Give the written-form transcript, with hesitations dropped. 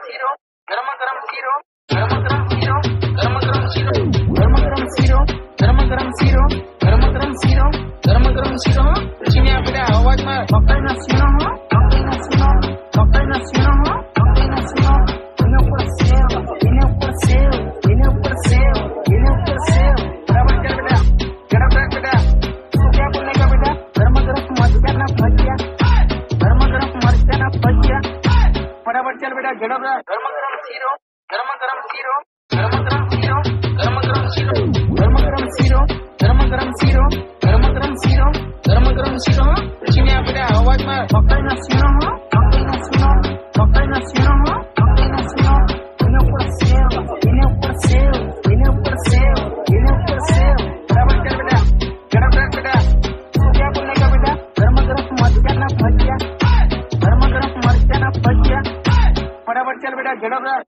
sero गरम गरम sero गरम गरम सीरो गरम गरम सीरो गरम गरम सीरो गरम गरम सीरो गरम गरम सीरो गरम गरम सीरो चीनी आपल्या आवाजમાં મકાઈના સીરો હો મકાઈના સીરો મકાઈના સીરો હો મકાઈના સીરો એના ઉપર સેવ એના ઉપર સેવ એના ઉપર સેવ એના ઉપર સેવ બરાબર ચાલ બેટા ગરમ રાખ બેટા શું क्या बोलने का बेटा गरम गरम मरचाના ભજીયા गरम गरम मरचाના ભજીયા बराबर चल बेटा गरम गरम गरम सीरो गरम गरम सीरो गरम गरम सीरो गरम गरम सीरो गरम गरम सीरो गरम गरम सीरो गरम गरम सीरो गरम गरम सीरो चीनी आपल्या आवाजમાં મકાઈના સીરો હો મકાઈના સીરો મકાઈના સીરો હો મકાઈના સીરો એના ઉપર સેવ એના ઉપર સેવ એના ઉપર સેવ એના ઉપર સેવ બરાબર ચાલ બેટા ગરમ રાખ બેટા શું क्या बोलने का बेटा गरम गरम मरचाના ભજીયા गरम गरम मरचाના ભજીયા बराबर चल बेटा गरम राख